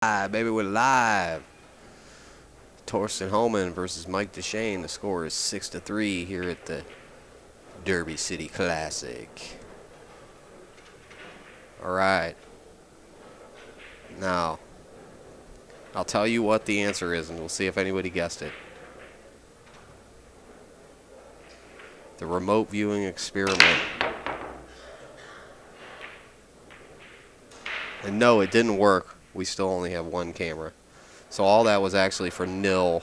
Baby, we're live. Thorston Hohmann versus Mike Dechaine. The score is 6-3 here at the Derby City Classic. Alright. Now, I'll tell you what the answer is, and we'll see if anybody guessed it. The remote viewing experiment. And no, it didn't work. We still only have one camera. So all that was actually for nil.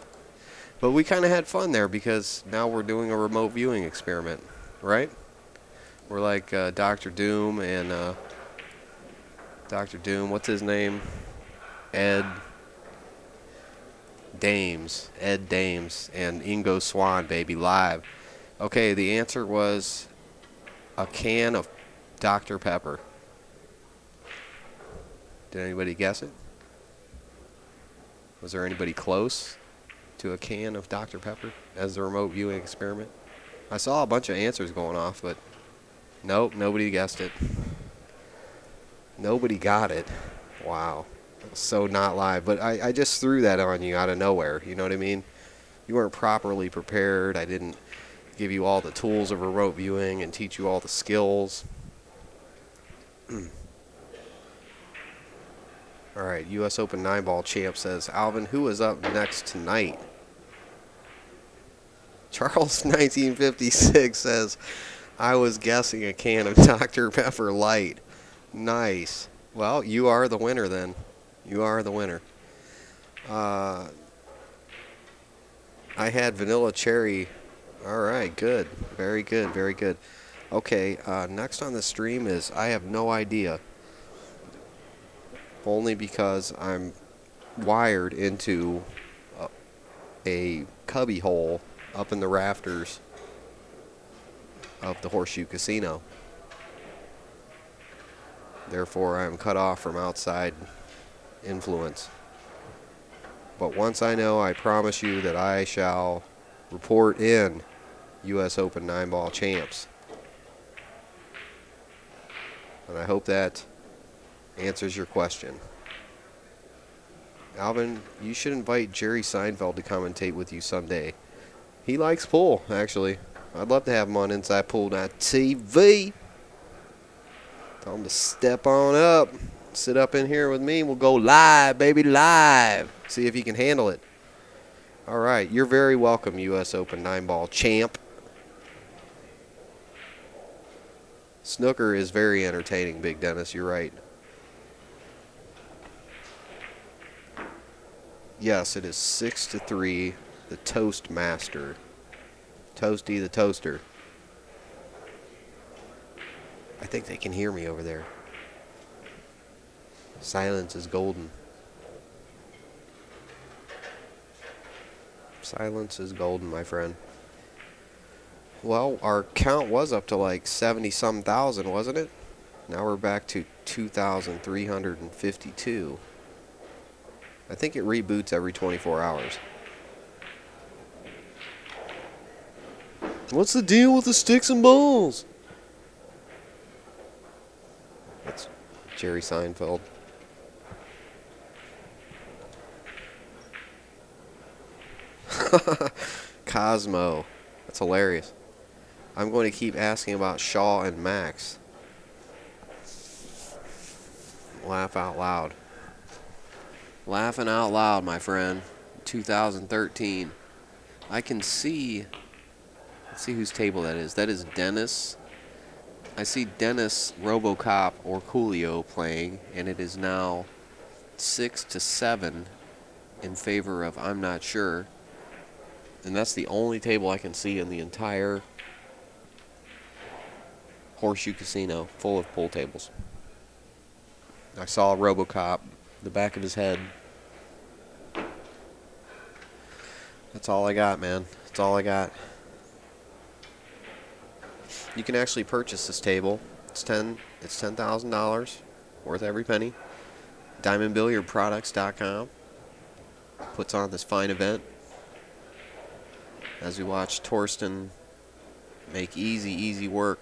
But we kind of had fun there because now we're doing a remote viewing experiment, right? We're like Dr. Doom and Dr. Doom, what's his name? Ed Dames, and Ingo Swan, baby, live. Okay, the answer was a can of Dr. Pepper. Did anybody guess it? Was there anybody close to a can of Dr. Pepper as the remote viewing experiment? I saw a bunch of answers going off, but nope, nobody guessed it. Nobody got it. Wow. So not live. But I just threw that on you out of nowhere. You know what I mean? You weren't properly prepared. I didn't give you all the tools of remote viewing and teach you all the skills. Alright, U.S. Open 9-ball champ says, Alvin, who is up next tonight? Charles 1956 says, I was guessing a can of Dr. Pepper Light. Nice. Well, you are the winner then. You are the winner. I had vanilla cherry. Alright, good. Very good, very good. Okay, next on the stream is I have no idea. Only because I'm wired into a cubby hole up in the rafters of the Horseshoe Casino. Therefore, I'm cut off from outside influence. But once I know, I promise you that I shall report in U.S. Open 9-ball champs. And I hope that answers your question. Alvin, you should invite Jerry Seinfeld to commentate with you someday. He likes pool, actually. I'd love to have him on Inside Pool.tv. Tell him to step on up. Sit up in here with me. We'll go live, baby, live. See if he can handle it. All right, you're very welcome, U.S. Open 9-ball champ. Snooker is very entertaining, Big Dennis. You're right. Yes, it is 6-3. The Toast Master. Toasty the Toaster. I think they can hear me over there. Silence is golden. Silence is golden, my friend. Well, our count was up to like 70-some thousand, wasn't it? Now we're back to 2,352. I think it reboots every 24 hours. What's the deal with the sticks and balls? That's Jerry Seinfeld. Cosmo. That's hilarious. I'm going to keep asking about Shaw and Max. Laugh out loud. Laughing out loud, my friend. 2013. I can see... Let's see whose table that is. That is Dennis. I see Dennis, RoboCop, or Coolio playing, and it is now 6-7 in favor of I'm not sure. And that's the only table I can see in the entire Horseshoe Casino, full of pool tables. I saw RoboCop, the back of his head. That's all I got, man. That's all I got. You can actually purchase this table. It's $10,000, worth every penny. DiamondBilliardProducts.com puts on this fine event as we watch Thorston make easy work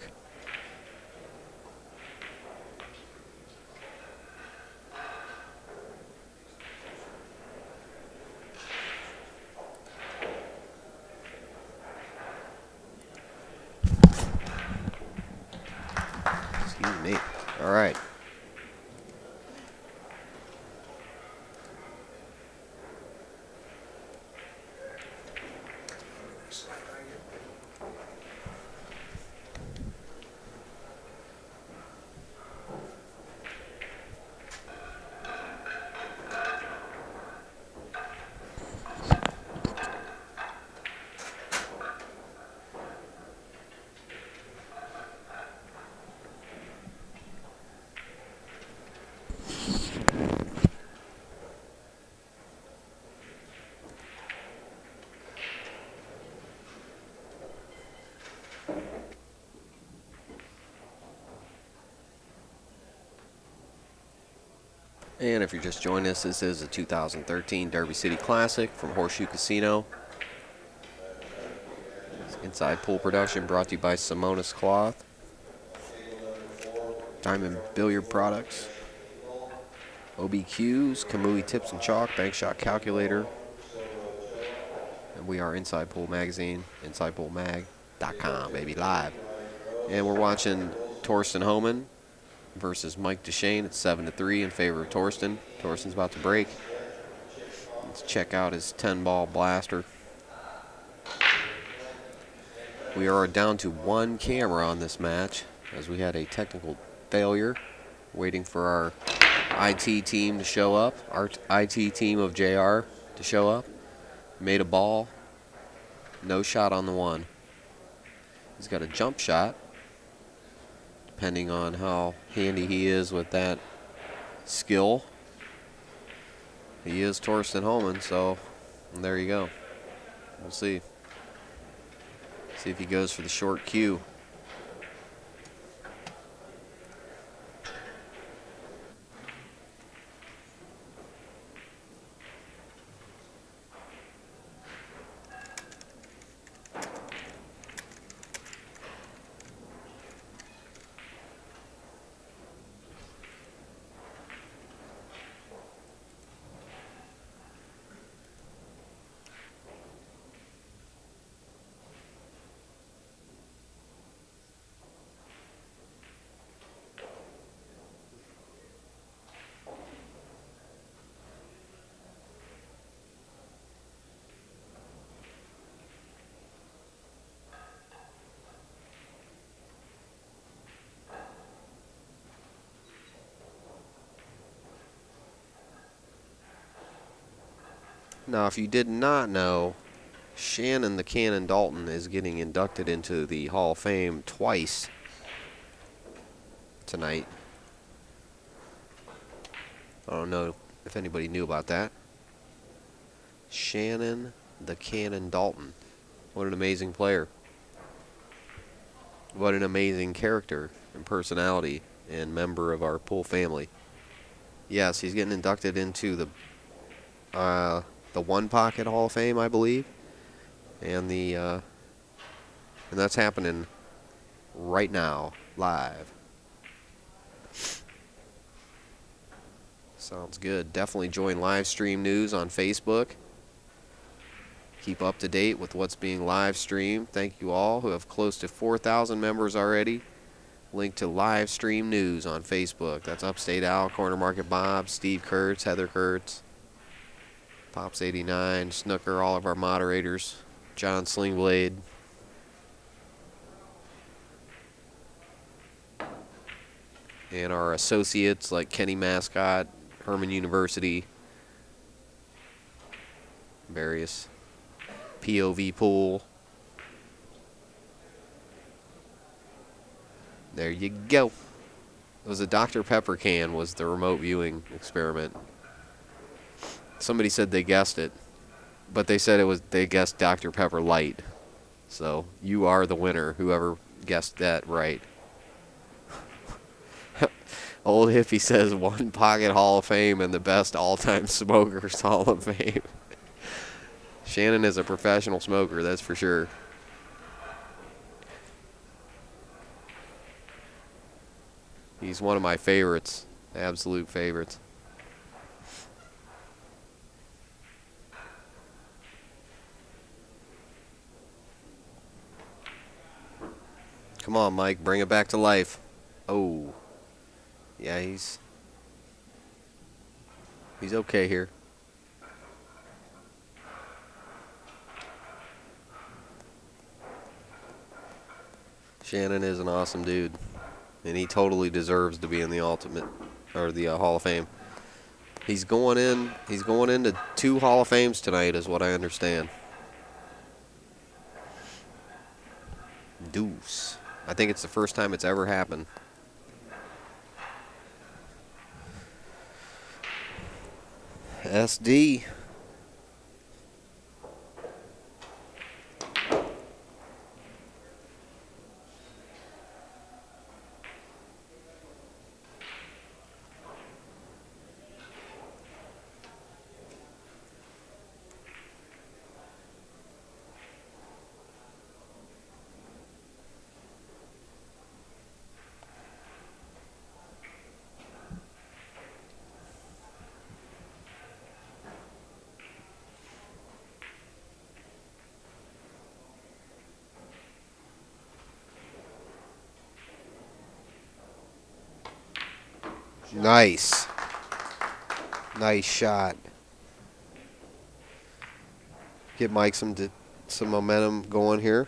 And if you're just joining us, this is a 2013 Derby City Classic from Horseshoe Casino. Inside Pool Production brought to you by Simonis Cloth, Diamond Billiard Products, OBQs, Kamui Tips and Chalk, Bank Shot Calculator. And we are Inside Pool Magazine, InsidePoolMag.com, baby, live. And we're watching Thorston Hohmann versus Mike Dechaine. It's 7-3 in favor of Thorston. Thorston's about to break. Let's check out his 10-ball blaster. We are down to one camera on this match as we had a technical failure. Waiting for our IT team to show up. Our IT team of JR to show up. Made a ball. No shot on the one. He's got a jump shot. Depending on how handy he is with that skill. He is Thorston Hohmann, so there you go. We'll see. See if he goes for the short cue. Now, if you did not know, Shannon the Cannon Dalton is getting inducted into the Hall of Fame twice tonight. I don't know if anybody knew about that. Shannon the Cannon Dalton. What an amazing player. What an amazing character and personality and member of our pool family. Yes, he's getting inducted into the One Pocket Hall of Fame, I believe, and that's happening right now, live. Sounds good. Definitely join live stream news on Facebook. Keep up to date with what's being live streamed. Thank you all who have close to 4,000 members already. Link to live stream news on Facebook. That's Upstate Al, Corner Market Bob, Steve Kurtz, Heather Kurtz, Pops 89, Snooker, all of our moderators, John Slingblade. And our associates like Kenny Mascot, Herman University, various POV Pool. There you go. It was a Dr. Pepper can was the remote viewing experiment. Somebody said they guessed it, but they said they guessed Dr. Pepper Light. So you are the winner, whoever guessed that right. Old Hippie says One Pocket Hall of Fame and the best all-time smokers Hall of Fame. Shannon is a professional smoker, that's for sure. He's one of my favorites, absolute favorites. Come on, Mike, bring it back to life. Oh. Yeah, he's okay here. Shannon is an awesome dude, and he totally deserves to be in the ultimate or the Hall of Fame. He's going into 2 Hall of Fames tonight, is what I understand. Deuce. I think it's the first time it's ever happened. SD. Nice. Nice shot. Get Mike some momentum going here.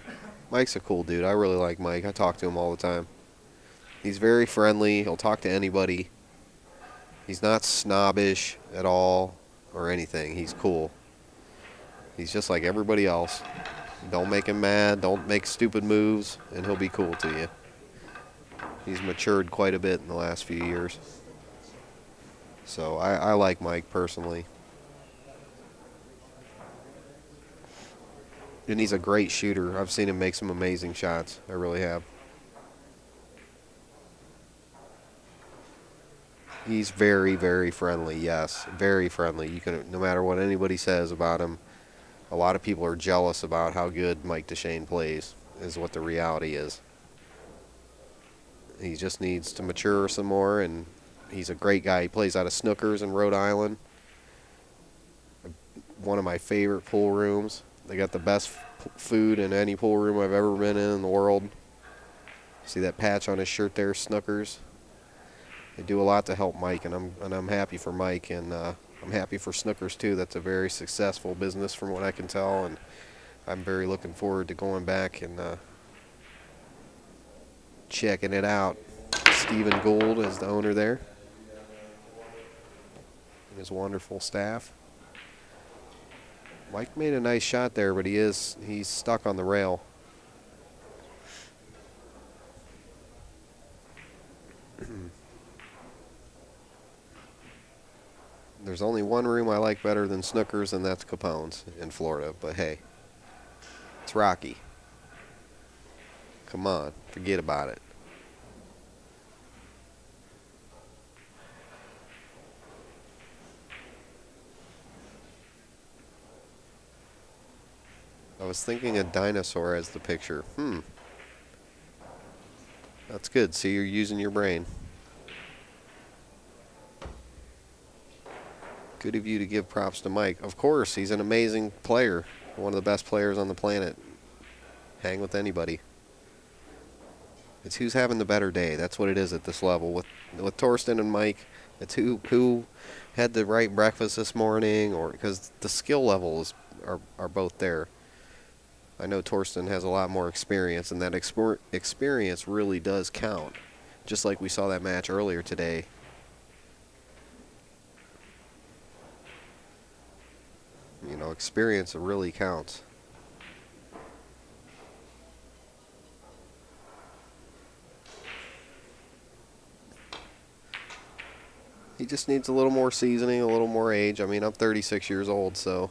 Mike's a cool dude. I really like Mike. I talk to him all the time. He's very friendly. He'll talk to anybody. He's not snobbish at all or anything. He's cool. He's just like everybody else. Don't make him mad. Don't make stupid moves, and he'll be cool to you. He's matured quite a bit in the last few years. So I like Mike personally. And he's a great shooter. I've seen him make some amazing shots. I really have. He's very, very friendly. Yes, very friendly. You can, no matter what anybody says about him, a lot of people are jealous about how good Mike Dechaine plays, is what the reality is. He just needs to mature some more, and he's a great guy. He plays out of Snookers in Rhode Island. One of my favorite pool rooms. They got the best food in any pool room I've ever been in the world. See that patch on his shirt there, Snookers? They do a lot to help Mike, and I'm happy for Mike, and I'm happy for Snookers too. That's a very successful business from what I can tell, and I'm very looking forward to going back and checking it out. Stephen Gould is the owner there, and his wonderful staff. Mike made a nice shot there, but he's stuck on the rail. There's only one room I like better than Snookers, and that's Capone's in Florida. But hey, it's Rocky. Come on, forget about it. I was thinking a dinosaur as the picture. That's good. See, you're using your brain. Good of you to give props to Mike. Of course, he's an amazing player. One of the best players on the planet. Hang with anybody. It's who's having the better day. That's what it is at this level. With Thorston and Mike, it's who had the right breakfast this morning, or because the skill levels are both there. I know Thorston has a lot more experience, and that experience really does count. Just like we saw that match earlier today. You know, experience really counts. He just needs a little more seasoning, a little more age. I mean, I'm 36 years old, so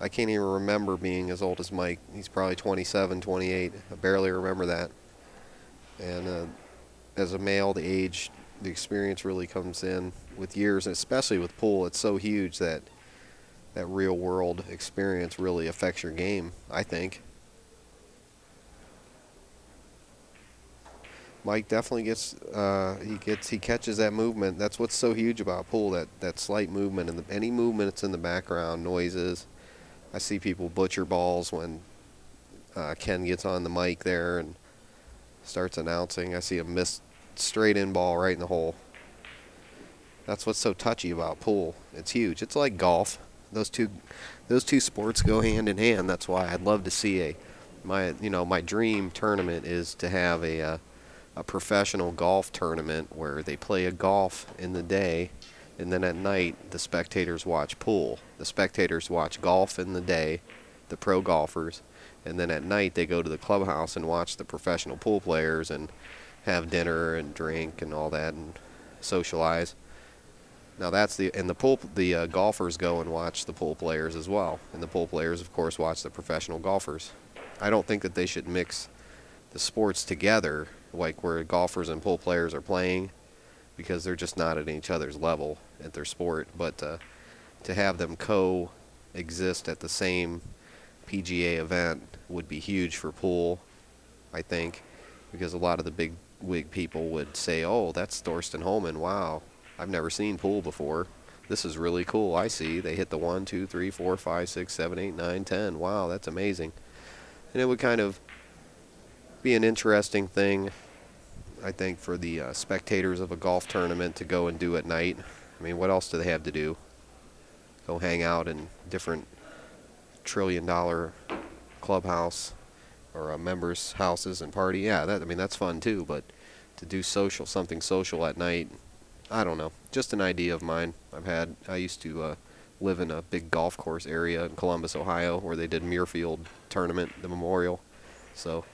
I can't even remember being as old as Mike. He's probably 27, 28. I barely remember that. And as a male, the experience really comes in with years, and especially with pool. It's so huge that real world experience really affects your game, I think. Mike definitely he catches that movement. That's what's so huge about pool, that slight movement, and any movement that's in the background, noises. I see people butcher balls when Ken gets on the mic there and starts announcing. I see a missed straight in ball right in the hole. That's what's so touchy about pool. It's huge. It's like golf. Those two sports go hand in hand. That's why I'd love to see my dream tournament is to have a professional golf tournament where they play a golf in the day, and then at night the spectators watch pool. The spectators watch golf in the day, the pro golfers, and then at night they go to the clubhouse and watch the professional pool players and have dinner and drink and all that and socialize. Now that's the golfers go and watch the pool players as well, and the pool players of course watch the professional golfers. I don't think that they should mix the sports together, like where golfers and pool players are playing, because they're just not at each other's level at their sport. But to have them coexist at the same PGA event would be huge for pool, I think, because a lot of the big wig people would say, "Oh, that's Thorston Hohmann. Wow, I've never seen pool before. This is really cool. I see they hit the 1, 2, 3, 4, 5, 6, 7, 8, 9, 10. Wow, that's amazing." And it would kind of be an interesting thing. I think, for the spectators of a golf tournament to go and do at night. I mean, what else do they have to do? Go hang out in different trillion-dollar clubhouse or members' houses and party. Yeah, I mean, that's fun too, but to do something social at night, I don't know. Just an idea of mine. I used to live in a big golf course area in Columbus, Ohio, where they did Muirfield tournament, the Memorial. So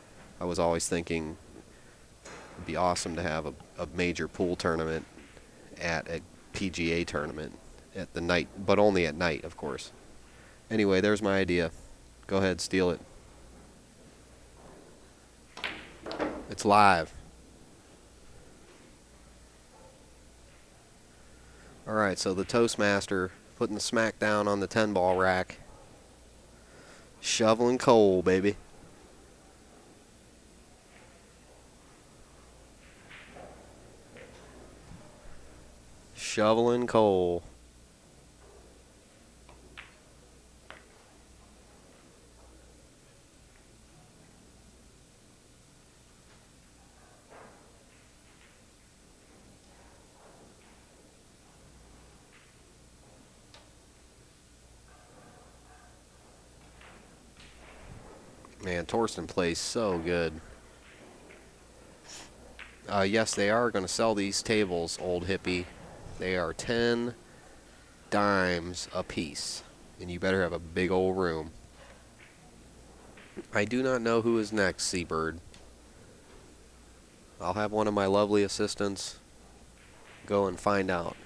I was always thinking it'd be awesome to have a major pool tournament at a PGA tournament at the night, but only at night, of course. Anyway, there's my idea. Go ahead, steal it. It's live. Alright, so the Toastmaster putting the smack down on the 10-ball rack. Shoveling coal, baby. Shoveling coal. Man, Thorston plays so good. Yes, they are going to sell these tables, old hippie. They are 10 dimes a piece. And you better have a big old room. I do not know who is next, Seabird. I'll have one of my lovely assistants go and find out.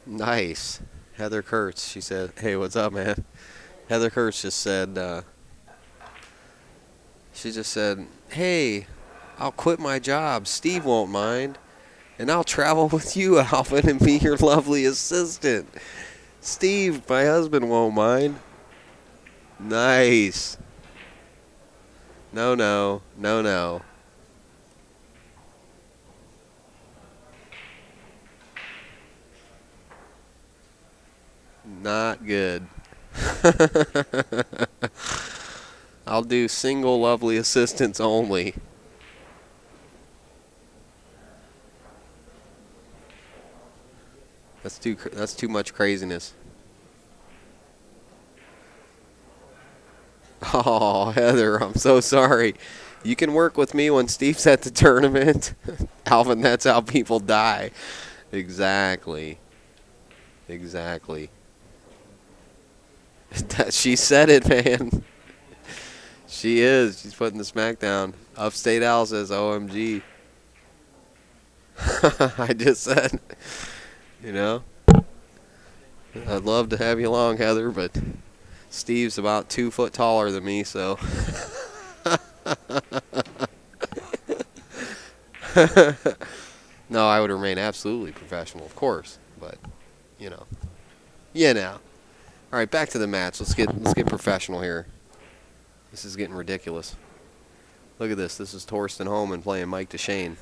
Nice. Heather Kurtz, she said, hey, what's up, man? Heather Kurtz just said, she just said, hey, I'll quit my job. Steve won't mind. And I'll travel with you, Alvin, and be your lovely assistant. Steve, my husband, won't mind. Nice. No, no. No, no. Not good. I'll do single lovely assistants only. That's too much craziness. Oh, Heather, I'm so sorry. You can work with me when Steve's at the tournament. Alvin, that's how people die. Exactly. Exactly. She said it, man. She is. She's putting the smack down. Upstate Al says, OMG. I just said, you know, I'd love to have you along, Heather, but Steve's about 2 foot taller than me, so. No, I would remain absolutely professional, of course, but, you know. All right, back to the match. Let's get professional here. This is getting ridiculous. Look at this. This is Thorston Hohmann playing Mike Dechaine.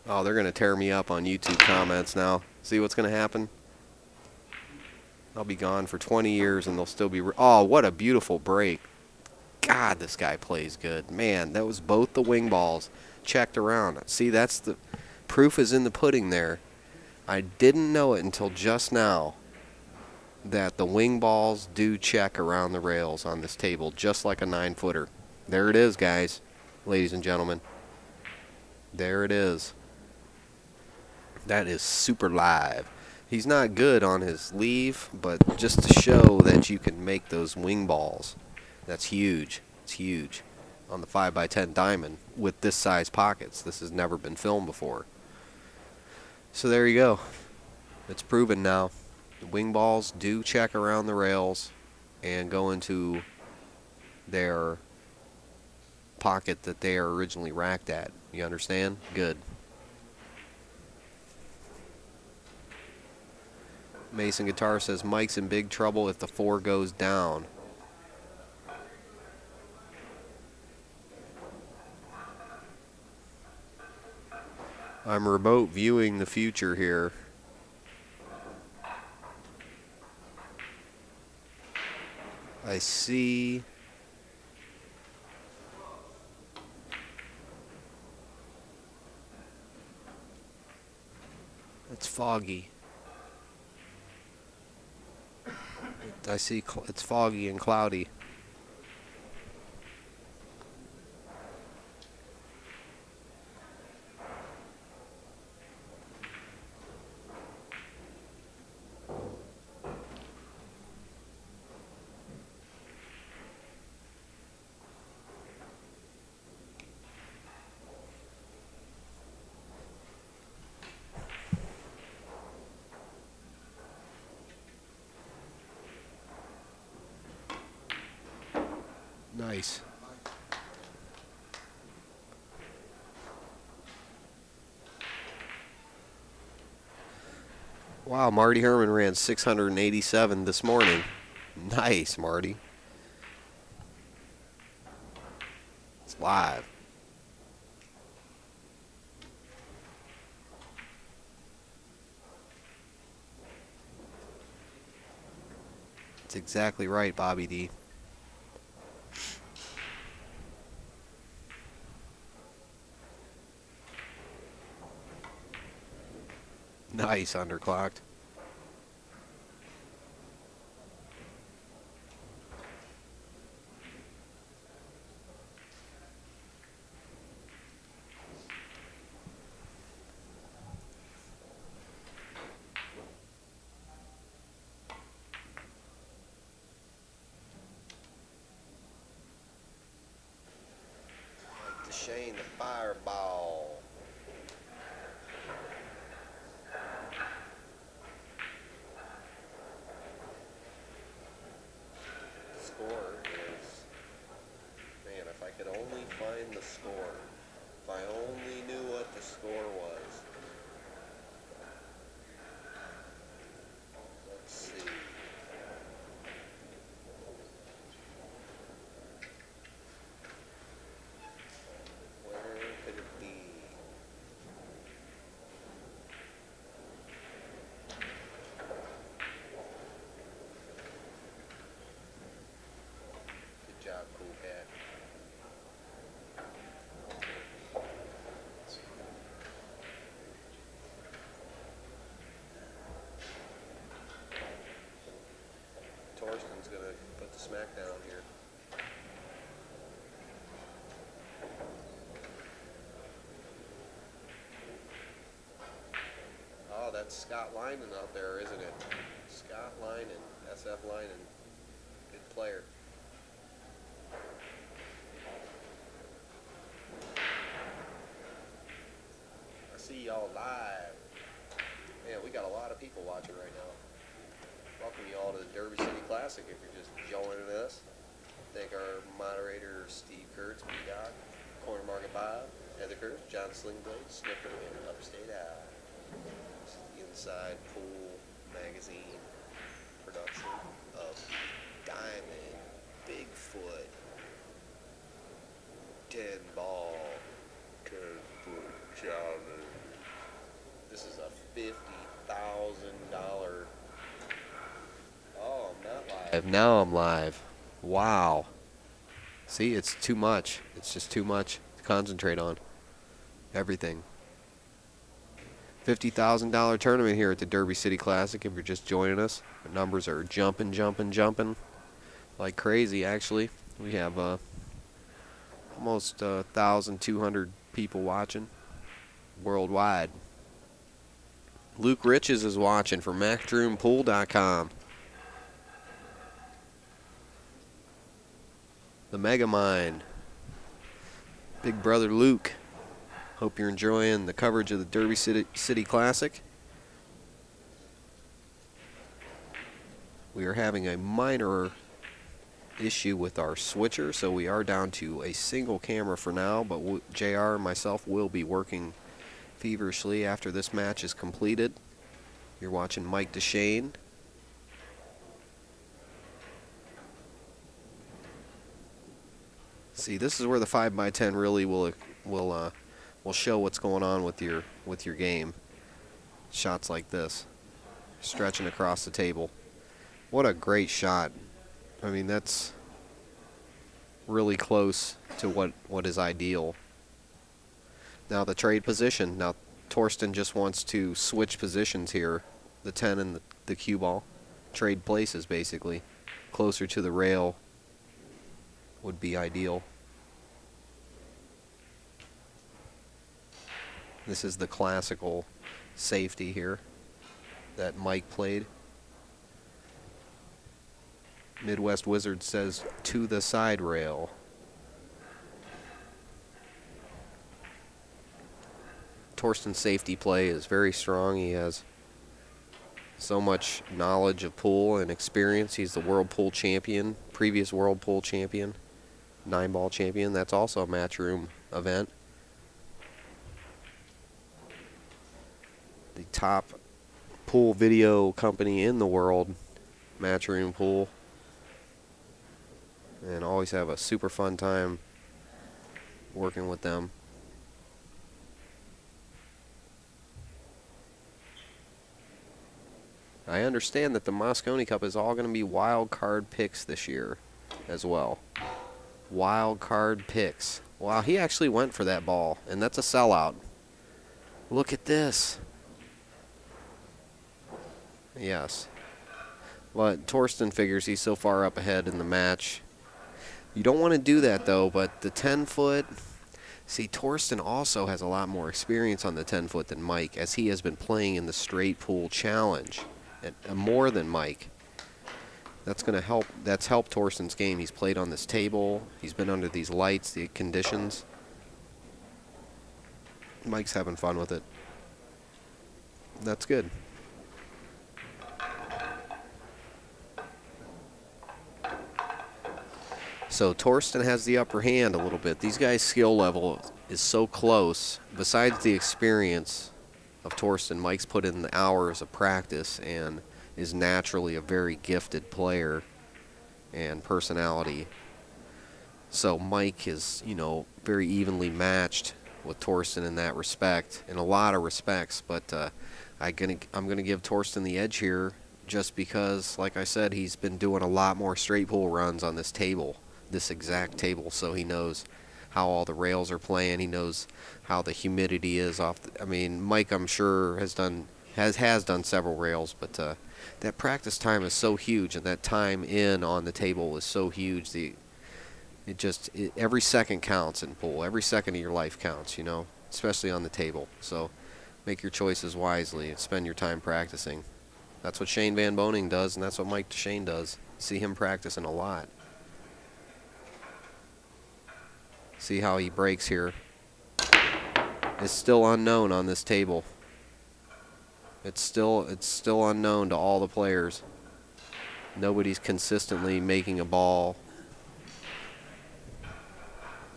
Oh, they're going to tear me up on YouTube comments now. See what's going to happen? I'll be gone for 20 years and they'll still be... Oh, what a beautiful break. God, this guy plays good. Man, that was both the wing balls checked around. See, that's the proof is in the pudding there. I didn't know it until just now that the wing balls do check around the rails on this table, just like a 9-footer. There it is, guys, ladies and gentlemen. There it is. That is super live. He's not good on his leave, but just to show that you can make those wing balls, that's huge. It's huge. On the 5x10 diamond with this size pockets. This has never been filmed before. So there you go. It's proven now. The wing balls do check around the rails and go into their pocket that they are originally racked at. You understand? Good. Mason Guitar says Mike's in big trouble if the 4 goes down. I'm remote viewing the future here. I see it's foggy. I see it's foggy and cloudy. Nice. Wow, Marty Herman ran 687 this morning. Nice, Marty. It's live. That's exactly right, Bobby D. Nice, underclocked. Dechaine the fireball. Score is, man, if I could only find the score. If I only knew what the score was. Let's see. Where could it be? Good job, cool cat. Thorston's gonna put the smack down here. Oh, that's Scott Lyman out there, isn't it? Scott Lyman, SF Lyman. Good player. I see y'all live. Man, we got a lot of people watching right now. Welcome you all to the Derby City Classic if you're just joining us. Thank our moderator Steve Kurtz, B-Doc, Corner Market Bob, Heather Kurtz, John Slingblade, Sniffer, and Upstate Eye. It's the Inside Pool Magazine production of Diamond, Bigfoot, 10-ball, 10-foot challenge. This is a $50,000. Oh, I'm not live. Now I'm live. Wow. See, it's too much. It's just too much to concentrate on. Everything. $50,000 tournament here at the Derby City Classic if you're just joining us. The numbers are jumping like crazy, actually. We have almost 1,200 people watching worldwide. Luke Riches is watching from MacDroomPool.com. The Megamind. Big brother Luke. Hope you're enjoying the coverage of the Derby City Classic. We are having a minor issue with our switcher, so we are down to a single camera for now, but JR and myself will be working feverishly after this match is completed. You're watching Mike Dechaine. See, this is where the 5x10 really will show what's going on with your game. Shots like this, stretching across the table. What a great shot. I mean, that's really close to what is ideal. Now the trade position. Now Thorston just wants to switch positions here. The 10 and the cue ball. Trade places, basically. Closer to the rail would be ideal. This is the classical safety here that Mike played. Midwest Wizard says to the side rail. Thorston's safety play is very strong. He has so much knowledge of pool and experience. He's the world pool champion, previous world pool champion, 9-ball champion. That's also a Matchroom event. The top pool video company in the world, Matchroom Pool. And always have a super fun time working with them. I understand that the Moscone Cup is all going to be wild card picks this year as well. Wild card picks. Wow, he actually went for that ball, and that's a sellout. Look at this. Yes. But Thorston figures he's so far up ahead in the match. You don't want to do that, though, but the 10-foot... See, Thorston also has a lot more experience on the 10-foot than Mike, as he has been playing in the Straight Pool Challenge, and more than Mike. That's going to help. That's helped Thorston's game. He's played on this table. He's been under these lights, the conditions. Mike's having fun with it. That's good. So Thorston has the upper hand a little bit. These guys' skill level is so close. Besides the experience of Thorston, Mike's put in the hours of practice and is naturally a very gifted player and personality. So Mike is, you know, very evenly matched with Thorston in that respect, in a lot of respects. But I'm gonna give Thorston the edge here, just because, like I said, he's been doing a lot more straight pool runs on this table. This exact table, so he knows how all the rails are playing. He knows how the humidity is off. I mean, Mike, I'm sure, has done several rails, but that practice time is so huge, and that time in on the table is so huge. Every second counts in pool. Every second of your life counts, you know, especially on the table. So make your choices wisely and spend your time practicing. That's what Shane Van Boning does, and that's what Mike Dechaine does. See him practicing a lot. See how he breaks here. It's still unknown on this table. It's still unknown to all the players. Nobody's consistently making a ball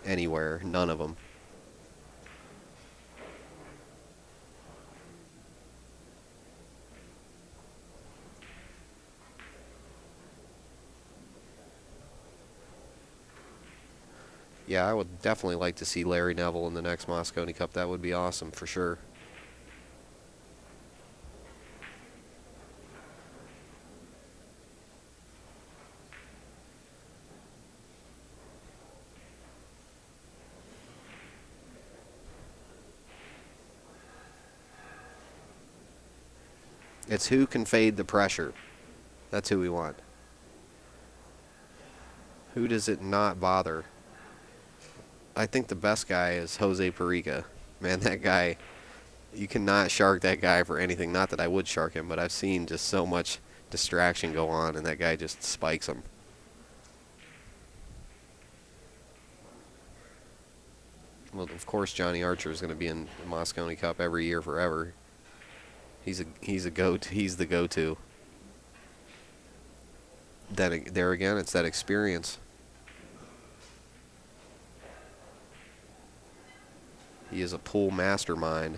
anywhere. None of them. Yeah, I would definitely like to see Larry Neville in the next Moscone Cup. That would be awesome for sure. It's who can fade the pressure. That's who we want. Who does it not bother? I think the best guy is Jose Perica. Man, that guy, you cannot shark that guy for anything. Not that I would shark him, but I've seen just so much distraction go on, and that guy just spikes him. Well, of course, Johnny Archer is going to be in the Moscone Cup every year forever. He's the go-to. There again, it's that experience. He is a pool mastermind.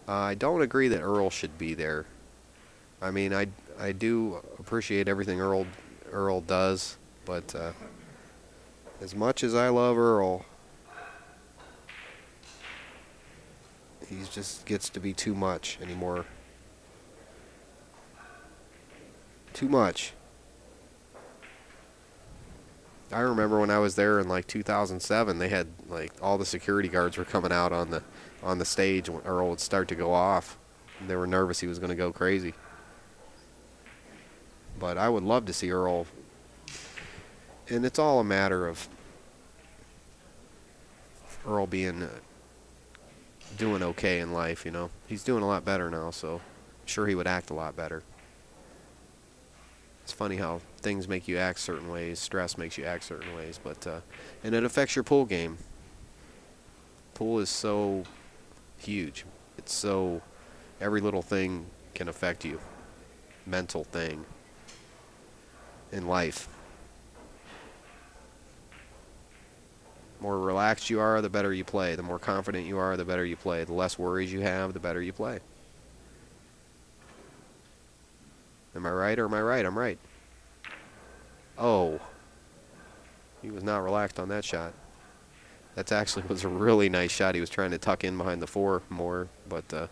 I don't agree that Earl should be there. I mean, I do appreciate everything Earl does, but as much as I love Earl, he just gets to be too much anymore. Too much. I remember when I was there in like 2007, they had like all the security guards were coming out on the stage when Earl would start to go off. They were nervous he was going to go crazy. But I would love to see Earl, and it's all a matter of Earl being doing okay in life, you know. He's doing a lot better now, so I'm sure he would act a lot better. It's funny how things make you act certain ways, stress makes you act certain ways, but and it affects your pool game. Pool is so huge. It's so, every little thing can affect you. Mental thing in life. The more relaxed you are, the better you play. The more confident you are, the better you play. The less worries you have, the better you play. Am I right or am I right? I'm right. Oh. He was not relaxed on that shot. That actually was a really nice shot. He was trying to tuck in behind the 4 more, but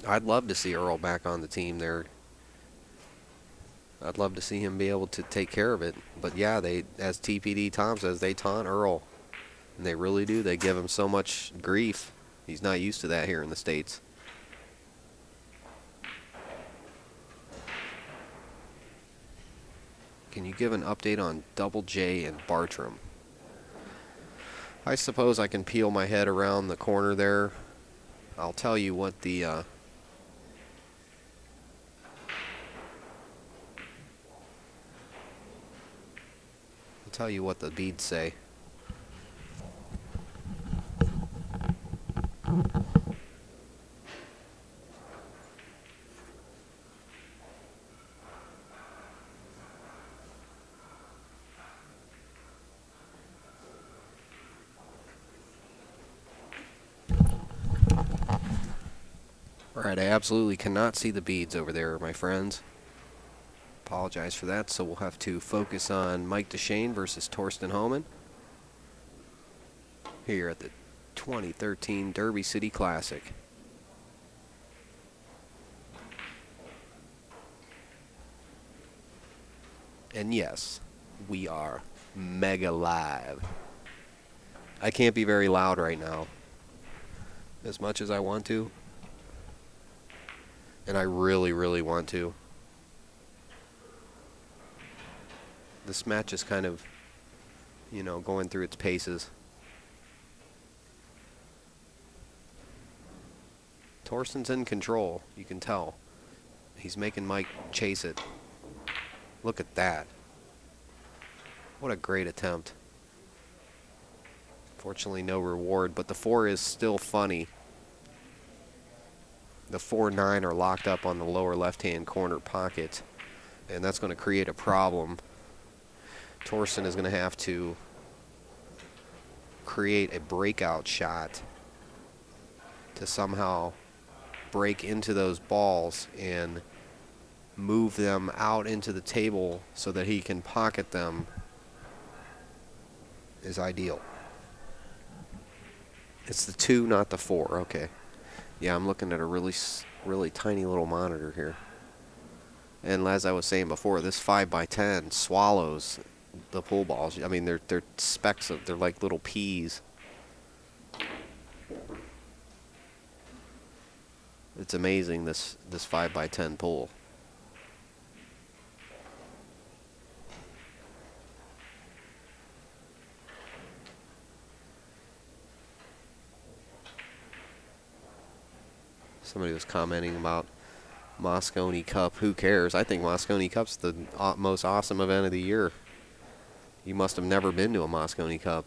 I'd love to see Earl back on the team there. I'd love to see him be able to take care of it. But yeah, they, as TPD Tom says, they taunt Earl. And they really do. They give him so much grief. He's not used to that here in the States. Can you give an update on Double J and Bartram? I suppose I can peel my head around the corner there. I'll tell you what the I'll tell you what the beads say. Alright, I absolutely cannot see the beads over there, my friends. Apologize for that, so we'll have to focus on Mike Dechaine versus Thorston Hohmann here at the 2013 Derby City Classic. And yes, we are mega live. I can't be very loud right now, as much as I want to. And I really, really want to. This match is kind of, you know, going through its paces. Thorston's in control, you can tell. He's making Mike chase it. Look at that. What a great attempt. Fortunately, no reward, but the 4 is still funny. The 4-9 are locked up on the lower left-hand corner pocket, and that's going to create a problem. Thorston is going to have to create a breakout shot to somehow break into those balls and move them out into the table so that he can pocket them is ideal. It's the 2, not the 4. Okay. Yeah, I'm looking at a really tiny little monitor here. And as I was saying before, this 5x10 swallows the pool balls. I mean, they're specks of, they're like little peas. It's amazing, this 5x10 pool. Somebody was commenting about Moscone Cup. Who cares? I think Moscone Cup's the most awesome event of the year. You must have never been to a Moscone Cup.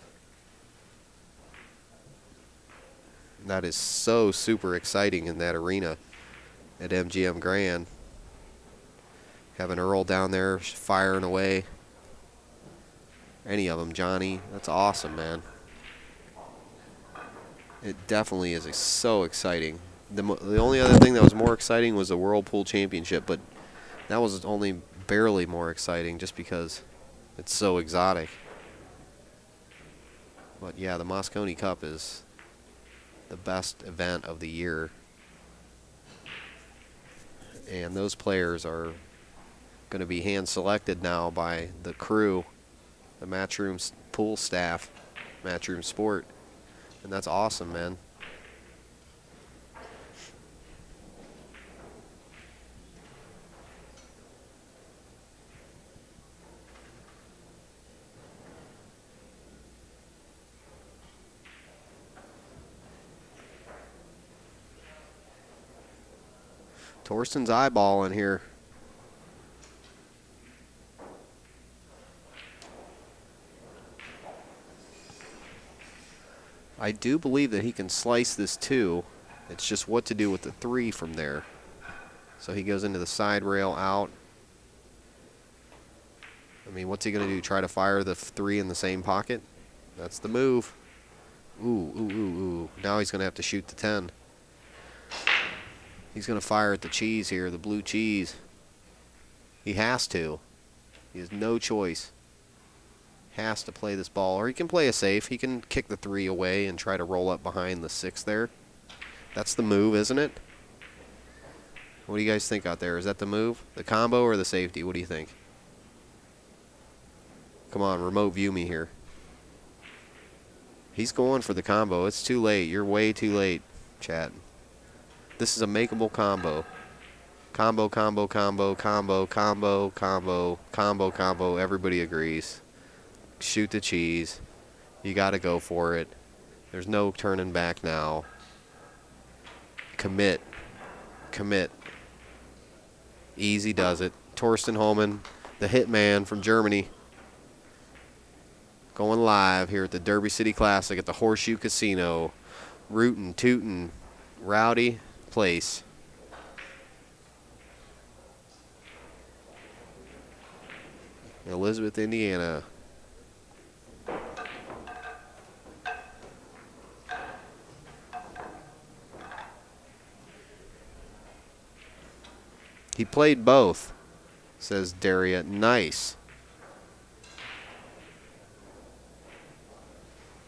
That is so super exciting in that arena at MGM Grand. Having Earl down there firing away. Any of them, Johnny. That's awesome, man. It definitely is so exciting. The only other thing that was more exciting was the World Pool Championship, but that was only barely more exciting just because it's so exotic. But yeah, the Moscone Cup is the best event of the year. And those players are going to be hand selected now by the crew, the Matchroom pool staff, Matchroom Sport. And that's awesome, man. Thorston's eyeballing here. I do believe that he can slice this 2. It's just what to do with the 3 from there. So he goes into the side rail out. I mean, what's he going to do? Try to fire the 3 in the same pocket? That's the move. Ooh, ooh, ooh, ooh. Now he's going to have to shoot the 10. He's going to fire at the cheese here, the blue cheese. He has to. He has no choice. Has to play this ball. Or he can play a safe. He can kick the 3 away and try to roll up behind the 6 there. That's the move, isn't it? What do you guys think out there? Is that the move? The combo or the safety? What do you think? Come on, remote view me here. He's going for the combo. It's too late. You're way too late, chat. This is a makeable combo. Combo, combo, combo, combo, combo, combo, combo, combo. Everybody agrees. Shoot the cheese. You got to go for it. There's no turning back now. Commit. Commit. Easy does it. Thorston Hohmann, the hitman from Germany. Going live here at the Derby City Classic at the Horseshoe Casino. Rootin', tootin', rowdy place. Elizabeth, Indiana. He played both, says Daria. Nice.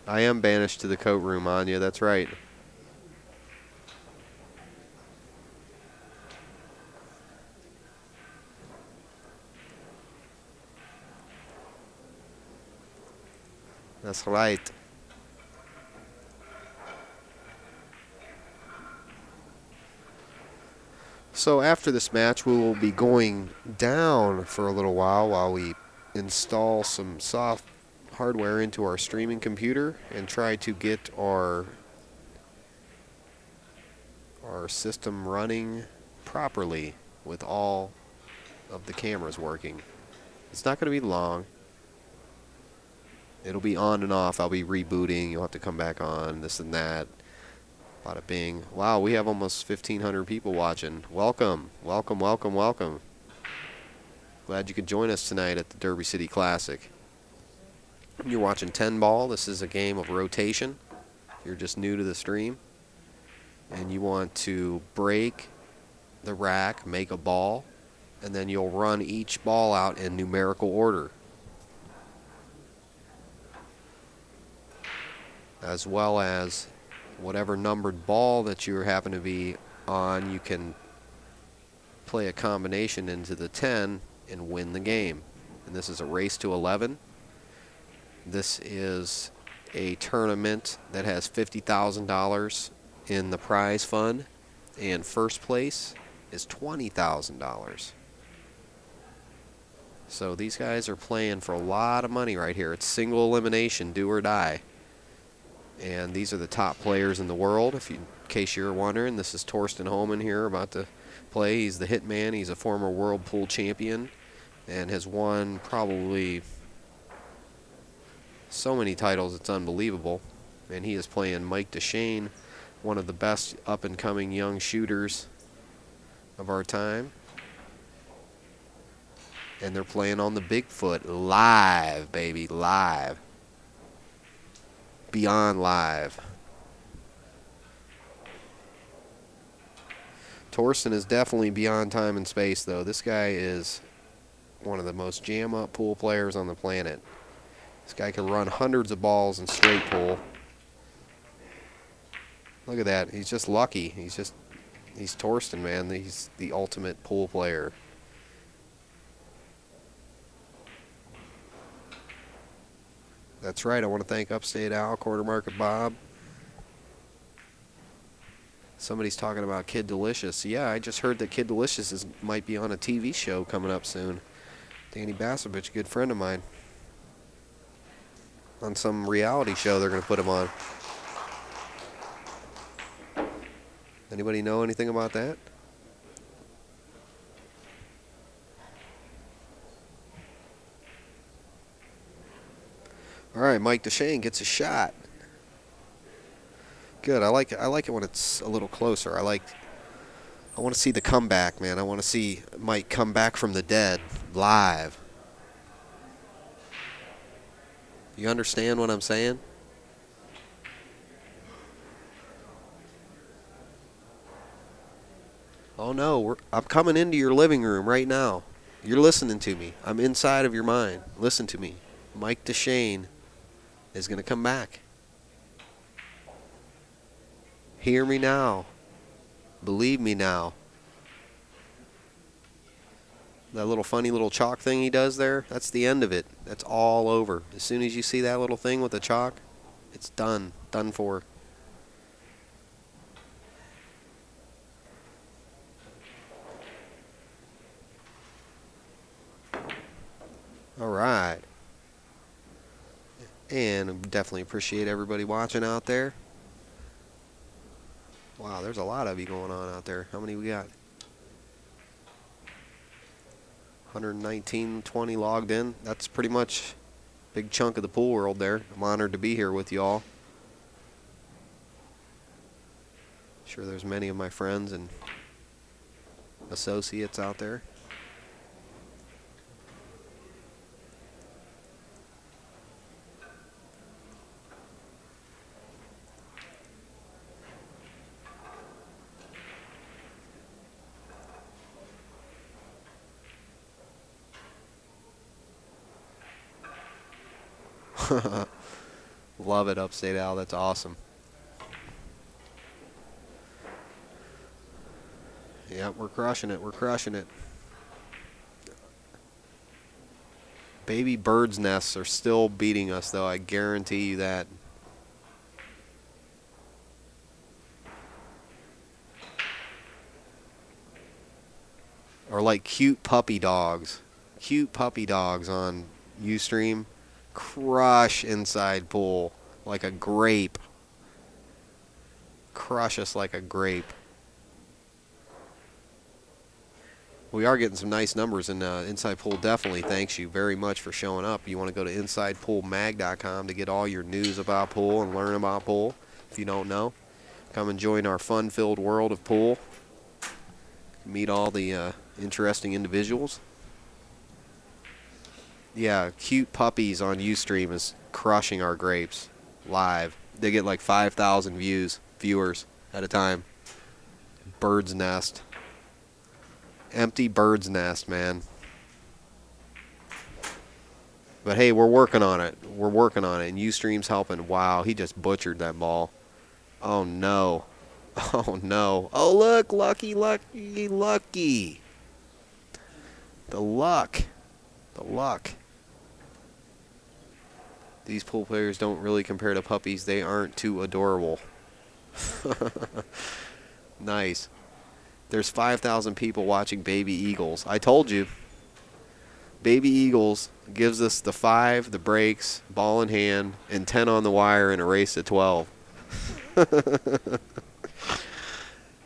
I am banished to the coat room, Anya. That's right. That's right. So after this match, we will be going down for a little while we install some soft hardware into our streaming computer and try to get our system running properly with all of the cameras working. It's not going to be long. It'll be on and off. I'll be rebooting. You'll have to come back on, this and that. Bada bing. Wow, we have almost 1,500 people watching. Welcome, welcome, welcome, welcome. Glad you could join us tonight at the Derby City Classic. You're watching 10 ball. This is a game of rotation. If you're just new to the stream and you want to break the rack, make a ball, and then you'll run each ball out in numerical order, as well as whatever numbered ball that you happen to be on, you can play a combination into the 10 and win the game. And this is a race to 11. This is a tournament that has $50,000 in the prize fund, and first place is $20,000. So these guys are playing for a lot of money right here. It's single elimination, do or die. And these are the top players in the world. In case you're wondering, this is Thorston Hohmann here about to play. He's the hitman. He's a former world pool champion and has won probably so many titles it's unbelievable. And he is playing Mike Dechaine, one of the best up-and-coming young shooters of our time. And they're playing on the Bigfoot live, baby, live. Beyond live. Thorston is definitely beyond time and space, though. This guy is one of the most jam-up pool players on the planet. This guy can run hundreds of balls in straight pool. Look at that. He's just lucky. He's Thorston, man. He's the ultimate pool player. That's right. I want to thank Upstate Al, Quarter Market Bob. Somebody's talking about Kid Delicious. Yeah, I just heard that Kid Delicious might be on a TV show coming up soon. Danny Basovich, a good friend of mine. On some reality show they're going to put him on. Anybody know anything about that? All right, Mike Dechaine gets a shot. Good. I like it when it's a little closer. I want to see the comeback, man. I want to see Mike come back from the dead live. You understand what I'm saying? Oh no, I'm coming into your living room right now. You're listening to me. I'm inside of your mind. Listen to me. Mike Dechaine is going to come back. Hear me now. Believe me now. That little funny little chalk thing he does there, that's the end of it. That's all over. As soon as you see that little thing with the chalk, it's done. Done for. All right. And I definitely appreciate everybody watching out there. Wow, there's a lot of you going on out there. How many we got? 119, 20 logged in. That's pretty much a big chunk of the pool world there. I'm honored to be here with you all. Sure there's many of my friends and associates out there. Love it, Upstate Al. That's awesome. Yeah, we're crushing it. We're crushing it. Baby birds' nests are still beating us, though. I guarantee you that. Or like cute puppy dogs. Cute puppy dogs on Ustream. Crush inside pool like a grape. Crush us like a grape. We are getting some nice numbers in Inside Pool. Definitely thanks you very much for showing up. You want to go to InsidePoolMag.com to get all your news about pool and learn about pool. If you don't know, come and join our fun-filled world of pool. Meet all the interesting individuals. Yeah, cute puppies on Ustream is crushing our grapes live. They get like 5,000 viewers at a time. Bird's nest. Empty bird's nest, man. But hey, we're working on it. We're working on it, and Ustream's helping. Wow, he just butchered that ball. Oh no. Oh no. Oh look, lucky, lucky, lucky. The luck. The luck. These pool players don't really compare to puppies. They aren't too adorable. Nice. There's 5,000 people watching Baby Eagles. I told you. Baby Eagles gives us the 5, the breaks, ball in hand, and 10 on the wire in a race to 12.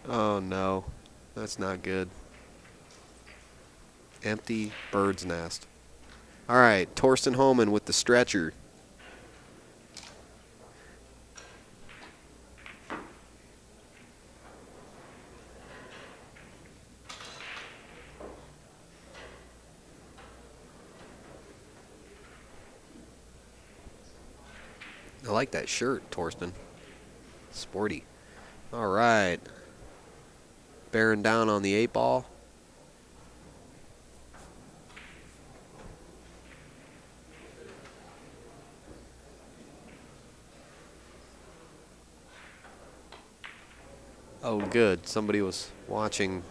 Oh no. That's not good. Empty bird's nest. All right, Thorston Hohmann with the stretcher. I like that shirt, Thorston. Sporty. All right. Bearing down on the 8-ball. Oh, good. Somebody was watching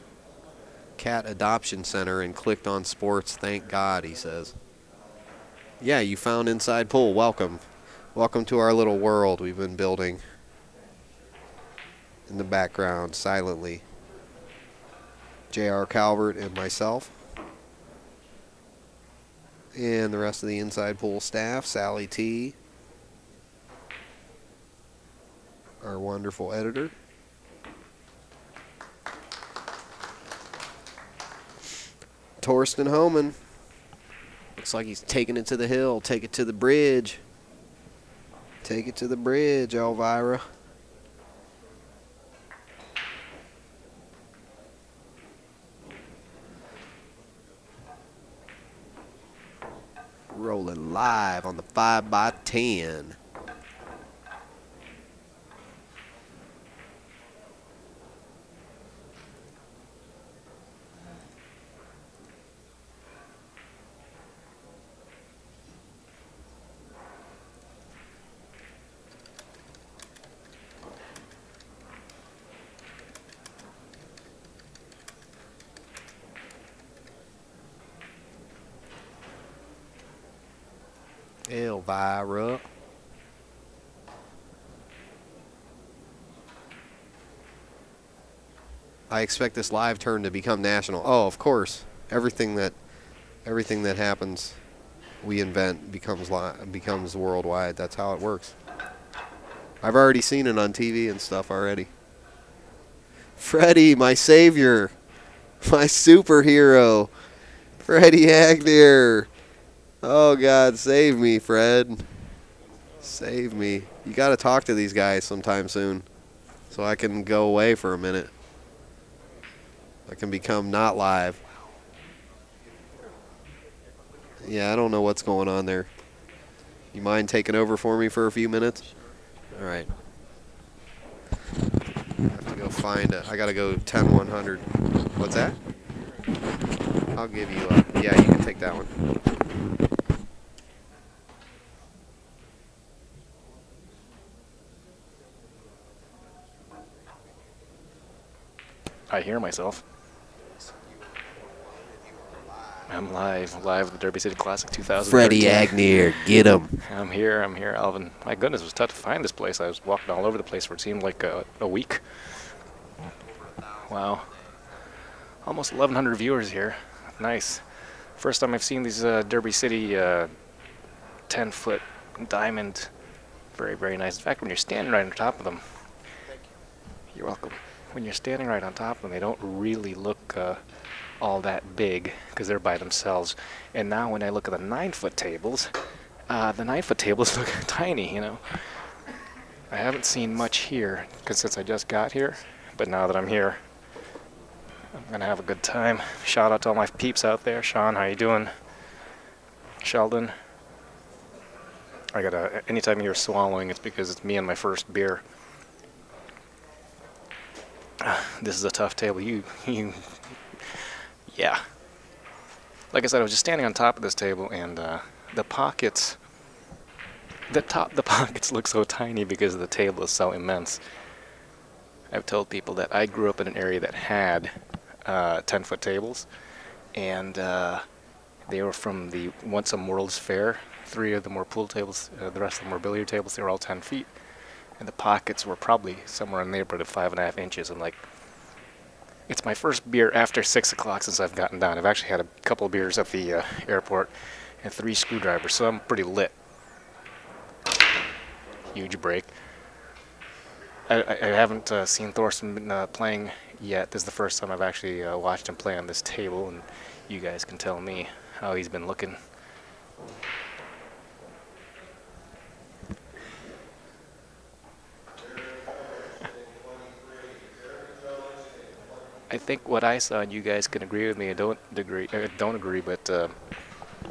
Cat Adoption Center and clicked on sports. Thank God, he says. Yeah, you found Inside Pool. Welcome. Welcome to our little world we've been building in the background silently. J.R. Calvert and myself. And the rest of the Inside Pool staff. Sally T. Our wonderful editor. Thorston Hohmann. Looks like he's taking it to the hill. Take it to the bridge. Take it to the bridge, Elvira. Rolling live on the 5x10. Elvira. I expect this live turn to become national. Oh, of course. Everything that happens, we invent becomes worldwide. That's how it works. I've already seen it on TV and stuff already. Freddie, my savior, my superhero, Freddie Agnew. Oh, God, save me, Fred. Save me. You got to talk to these guys sometime soon so I can go away for a minute. I can become not live. Yeah, I don't know what's going on there. You mind taking over for me for a few minutes? All right. I have to go find it. I got to go 10-100. What's that? I'll give you a... Yeah, you can take that one. I hear myself. I'm live at the Derby City Classic 2013. Freddie Agnew, get him. I'm here, Alvin. My goodness, it was tough to find this place. I was walking all over the place for it seemed like a week. Wow. Almost 1,100 viewers here. Nice. First time I've seen these Derby City 10-foot diamond. Very, very nice. In fact, when you're standing right on top of them, you're welcome. When you're standing right on top of them, they don't really look all that big because they're by themselves. And now when I look at the 9-foot tables, the 9-foot tables look tiny, you know. I haven't seen much here since I just got here, but now that I'm here, I'm gonna have a good time. Shout out to all my peeps out there. Sean, how you doing? Sheldon. Anytime you hear swallowing, it's because it's me and my first beer. This is a tough table. Yeah. Like I said, I was just standing on top of this table, and the pockets look so tiny because the table is so immense. I've told people that I grew up in an area that had 10-foot tables, and they were from the Some World's Fair. 3 of them were pool tables, the rest of them were billiard tables. They were all 10 feet, and the pockets were probably somewhere in the neighborhood of 5.5 inches. And like, it's my first beer after 6 o'clock since I've gotten down. I've actually had a couple of beers at the airport and 3 screwdrivers, so I'm pretty lit. Huge break. I haven't seen Thorston playing yet. This is the first time I've actually watched him play on this table, and you guys can tell me how he's been looking. I think what I saw, and you guys can agree with me, I don't agree, but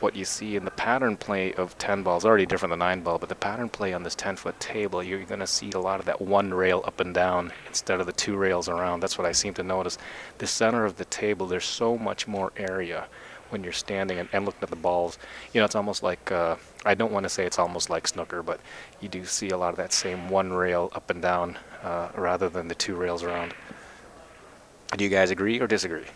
what you see in the pattern play of 10 ball is already different than 9 ball, but the pattern play on this 10-foot table, you're going to see a lot of that one rail up and down instead of the 2 rails around. That's what I seem to notice. The center of the table, there's so much more area when you're standing and looking at the balls. You know, it's almost like, I don't want to say it's almost like snooker, but you do see a lot of that same one rail up and down rather than the 2 rails around. Do you guys agree or disagree?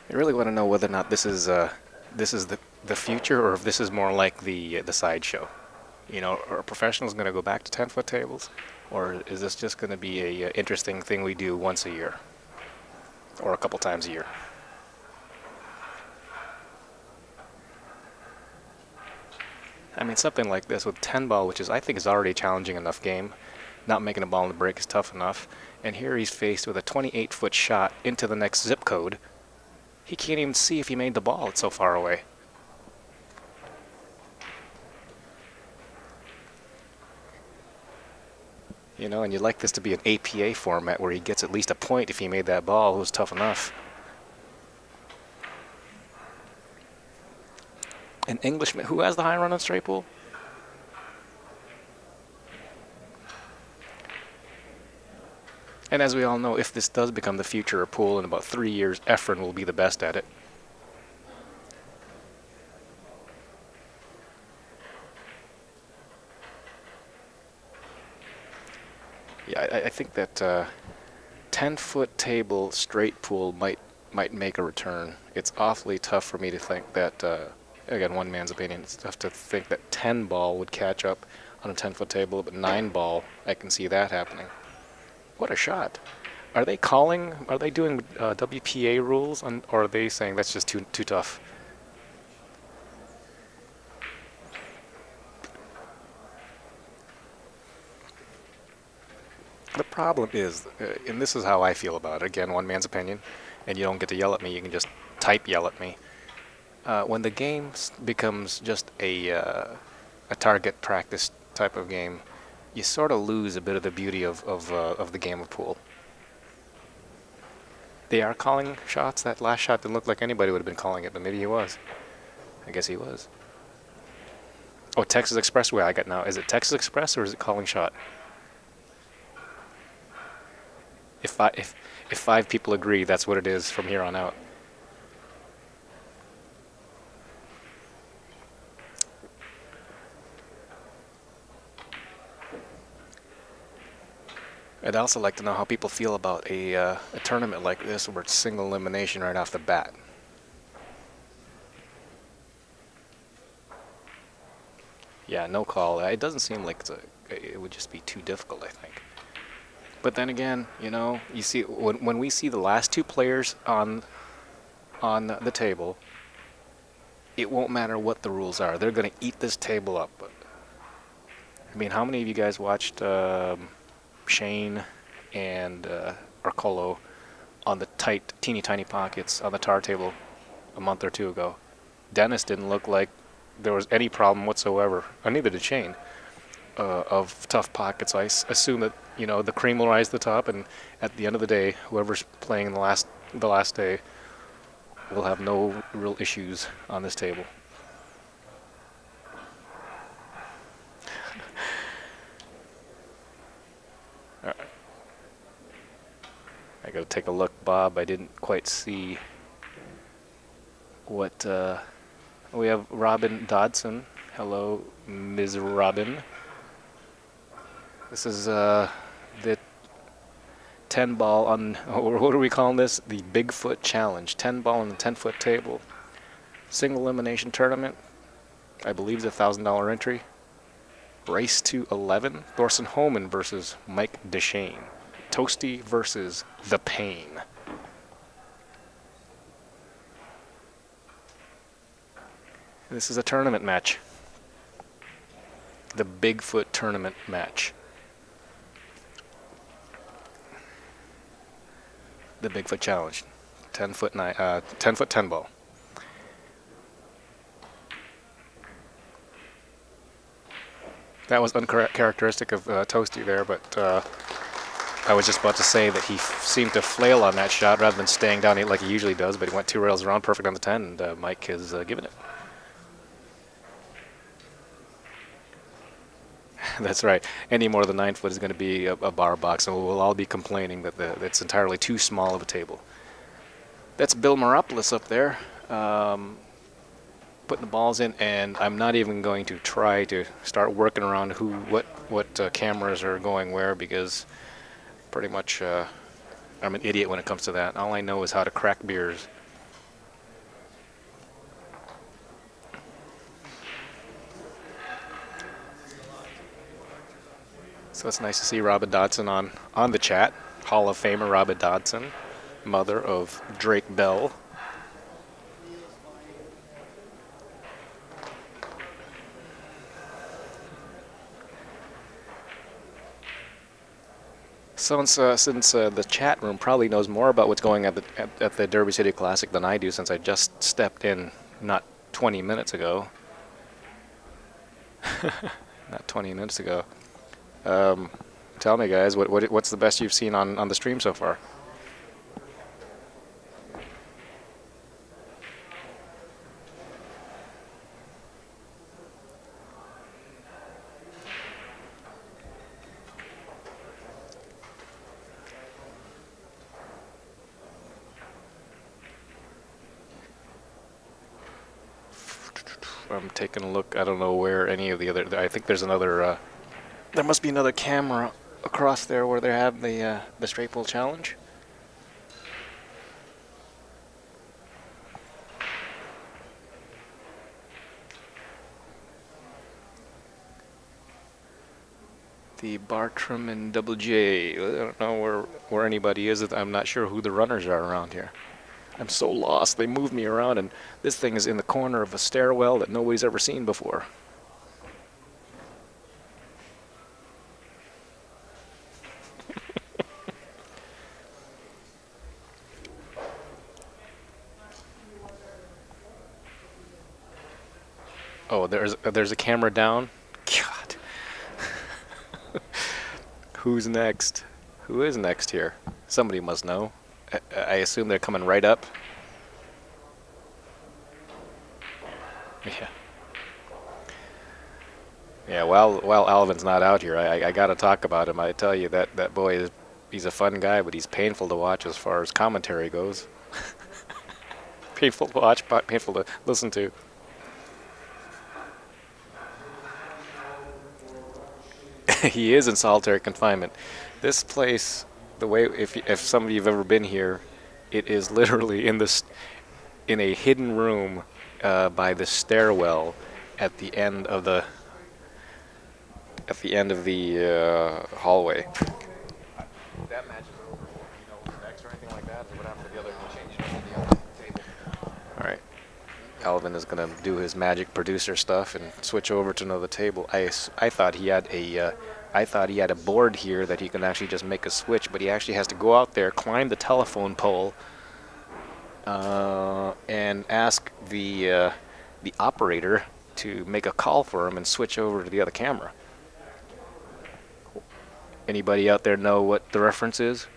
I really want to know whether or not this is the future, or if this is more like the sideshow. You know, are professionals going to go back to 10-foot tables, or is this just going to be a interesting thing we do once a year, or a couple times a year? I mean, something like this with 10 ball, which I think is already a challenging enough game. Not making a ball in the break is tough enough, and here he's faced with a 28-foot shot into the next zip code. He can't even see if he made the ball. It's so far away. You know, and you'd like this to be an APA format where he gets at least a point if he made that ball. It was tough enough. An Englishman who has the high run on straight pool? And as we all know, if this does become the future of pool in about 3 years, Efren will be the best at it. Yeah, I think that 10-foot table straight pool might make a return. It's awfully tough for me to think that, again, one man's opinion, it's tough to think that 10 ball would catch up on a 10-foot table, but 9 ball, I can see that happening. What a shot. Are they doing WPA rules, or are they saying that's just too tough? The problem is, and this is how I feel about it, again, one man's opinion, and you don't get to yell at me, you can just type yell at me. When the game becomes just a target practice type of game, you sort of lose a bit of the beauty of the game of pool. They are calling shots. That last shot didn't look like anybody would have been calling it, but maybe he was. I guess he was. Oh, Texas Expressway I got now. Is it Texas Express or is it calling shot? If 5 people agree, that's what it is from here on out. I'd also like to know how people feel about a tournament like this where it's single elimination right off the bat. Yeah, no call. It doesn't seem like it would just be too difficult, I think. But then again, you know, you see when we see the last 2 players on the table, it won't matter what the rules are. They're going to eat this table up. I mean, how many of you guys watched Dechaine and Arcolo on the tight, teeny tiny pockets on the tar table a month or 2 ago? Dennis didn't look like there was any problem whatsoever, and neither did Dechaine, of tough pockets. I assume that, you know, the cream will rise to the top, and at the end of the day, whoever's playing the last day will have no real issues on this table. All right. I gotta take a look, Bob. I didn't quite see what We have Robin Dodson. Hello, Ms. Robin. This is the 10 ball on, or what are we calling this? The Bigfoot Challenge. 10 ball on the 10-foot table. Single elimination tournament. I believe it's a $1,000 entry. Race to 11. Thorston Hohmann versus Mike Dechaine. Toasty versus The Pain. This is a tournament match. The Bigfoot tournament match. The Bigfoot Challenge. 10 foot 10 ball. That was uncharacteristic of Toasty there, but I was just about to say that he seemed to flail on that shot rather than staying down like he usually does, but he went 2 rails around perfect on the 10, and Mike has given it. That's right. Any more than 9 foot is going to be a bar box, and we'll all be complaining that it's entirely too small of a table. That's Bill Maropoulos up there, putting the balls in, and I'm not even going to try to start working around what cameras are going where, because pretty much I'm an idiot when it comes to that. All I know is how to crack beers. So it's nice to see Robin Dodson on the chat. Hall of Famer Robin Dodson, mother of Drake Bell. Since the chat room probably knows more about what's going at the Derby City Classic than I do, since I just stepped in not 20 minutes ago. Not 20 minutes ago. Tell me, guys, what's the best you've seen on the stream so far? I'm taking a look. I don't know where any of the other. I think there's another. There must be another camera across there where they have the straight pull challenge. The Bartram and Double J. I don't know where anybody is. I'm not sure who the runners are around here. I'm so lost. They moved me around, and this thing is in the corner of a stairwell that nobody's ever seen before. Oh, there's a camera down. God. Who's next? Who is next here? Somebody must know. I assume they're coming right up. Yeah. Yeah, while Alvin's not out here, I got to talk about him. I tell you, that boy, he's a fun guy, but he's painful to watch as far as commentary goes. Painful to watch, painful to listen to. He is in solitary confinement. This place, the way, if some of you have ever been here, it is literally in a hidden room by the stairwell at the end of the hallway. That match is over. You know who's next or anything like that? Or what happened to the other? Change it to the other table. All right. Alvin is going to do his magic producer stuff and switch over to another table. I thought he had a board here that he can actually just make a switch, but he actually has to go out there, climb the telephone pole, and ask the operator to make a call for him and switch over to the other camera. Anybody out there know what the reference is?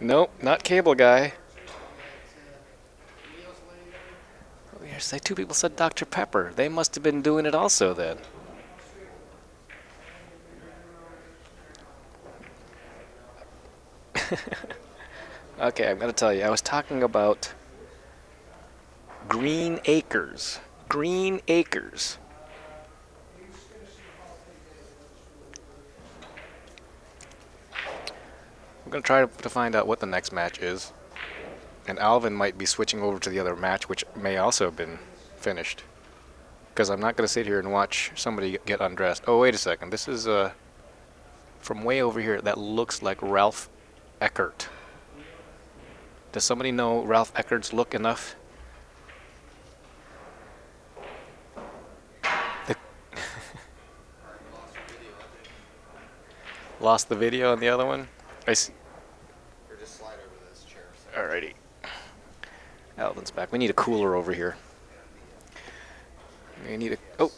Nope, not cable guy. Oh, yes, two people said Dr. Pepper. They must have been doing it also then. Okay, I'm going to tell you. I was talking about Green Acres. Green Acres. I'm going to try to find out what the next match is. And Alvin might be switching over to the other match, which may also have been finished. Because I'm not going to sit here and watch somebody get undressed. Oh, wait a second. This is from way over here. That looks like Ralph Eckert. Does somebody know Ralph Eckert's look enough? Lost the video on the other one? I see. Or just slide over this chair. Alrighty. Alvin's back. We need a cooler over here. We need a... Oh!